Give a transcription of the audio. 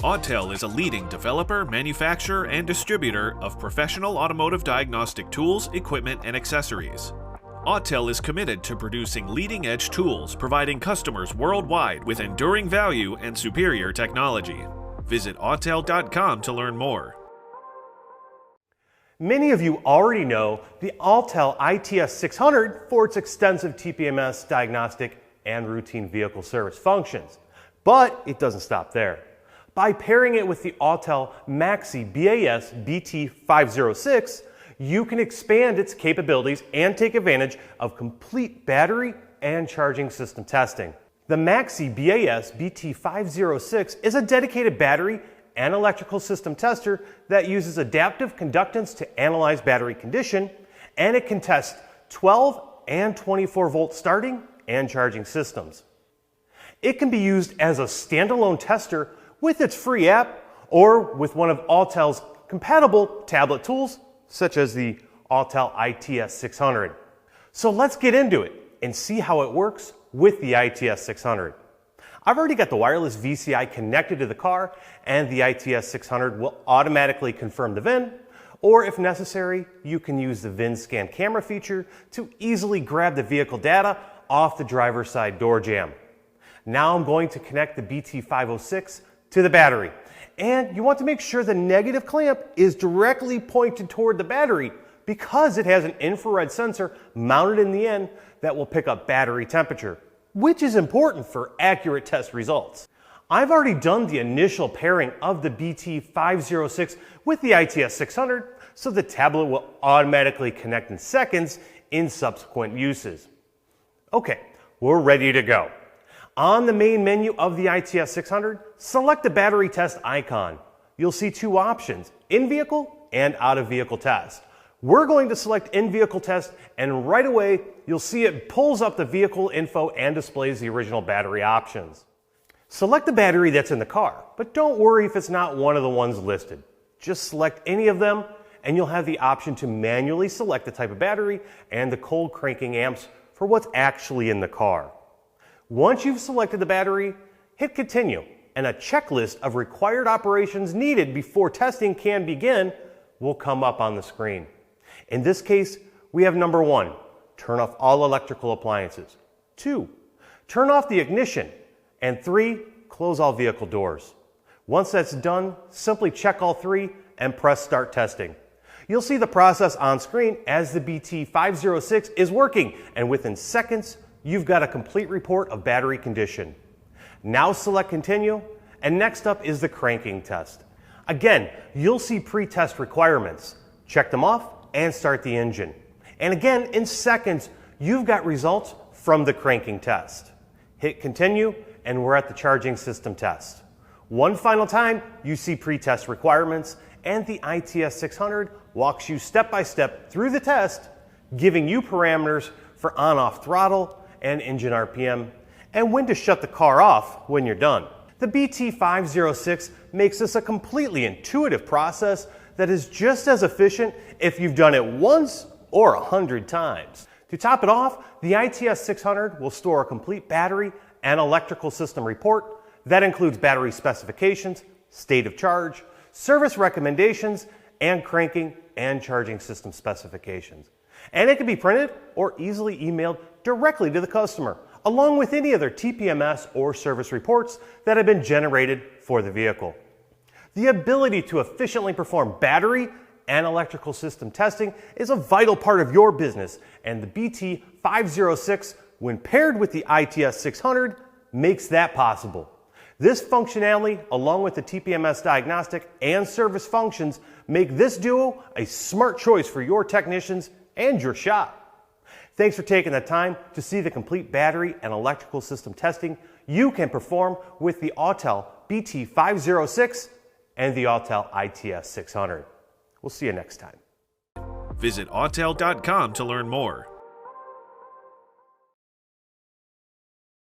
Autel is a leading developer, manufacturer, and distributor of professional automotive diagnostic tools, equipment, and accessories. Autel is committed to producing leading-edge tools, providing customers worldwide with enduring value and superior technology. Visit Autel.com to learn more. Many of you already know the Autel ITS 600 for its extensive TPMS diagnostic and routine vehicle service functions. But it doesn't stop there. By pairing it with the Autel Maxi BAS BT506, you can expand its capabilities and take advantage of complete battery and charging system testing. The Maxi BAS BT506 is a dedicated battery and electrical system tester that uses adaptive conductance to analyze battery condition, and it can test 12 and 24 volt starting and charging systems. It can be used as a standalone tester with its free app or with one of Autel's compatible tablet tools such as the Autel ITS 600. So let's get into it and see how it works with the ITS 600. I've already got the wireless VCI connected to the car, and the ITS 600 will automatically confirm the VIN, or if necessary, you can use the VIN scan camera feature to easily grab the vehicle data off the driver's side door jamb. Now I'm going to connect the BT506 to the battery, and you want to make sure the negative clamp is directly pointed toward the battery because it has an infrared sensor mounted in the end that will pick up battery temperature, which is important for accurate test results. I've already done the initial pairing of the BT506 with the ITS 600, so the tablet will automatically connect in seconds in subsequent uses. Okay, we're ready to go. On the main menu of the ITS 600, select the battery test icon. You'll see two options, in-vehicle and out-of-vehicle test. We're going to select in-vehicle test, and right away you'll see it pulls up the vehicle info and displays the original battery options. Select the battery that's in the car, but don't worry if it's not one of the ones listed. Just select any of them and you'll have the option to manually select the type of battery and the cold cranking amps for what's actually in the car. Once you've selected the battery, hit continue, and a checklist of required operations needed before testing can begin will come up on the screen. In this case, we have number 1, turn off all electrical appliances. 2, turn off the ignition. And 3, close all vehicle doors. Once that's done, simply check all 3 and press start testing. You'll see the process on screen as the BT506 is working, and within seconds, you've got a complete report of battery condition. Now select continue, and next up is the cranking test. Again, you'll see pre-test requirements. Check them off and start the engine. And again, in seconds, you've got results from the cranking test. Hit continue, and we're at the charging system test. One final time, you see pre-test requirements, and the ITS 600 walks you step by step through the test, giving you parameters for on-off throttle and engine RPM, and when to shut the car off when you're done. The BT506 makes this a completely intuitive process that is just as efficient if you've done it once or 100 times. To top it off, the ITS 600 will store a complete battery and electrical system report that includes battery specifications, state of charge, service recommendations, and cranking and charging system specifications. And it can be printed or easily emailed directly to the customer, along with any other TPMS or service reports that have been generated for the vehicle. The ability to efficiently perform battery and electrical system testing is a vital part of your business, and the BT506, when paired with the ITS 600, makes that possible. This functionality, along with the TPMS diagnostic and service functions, make this duo a smart choice for your technicians and your shop. Thanks for taking the time to see the complete battery and electrical system testing you can perform with the Autel BT506 and the Autel ITS 600. We'll see you next time. Visit Autel.com to learn more.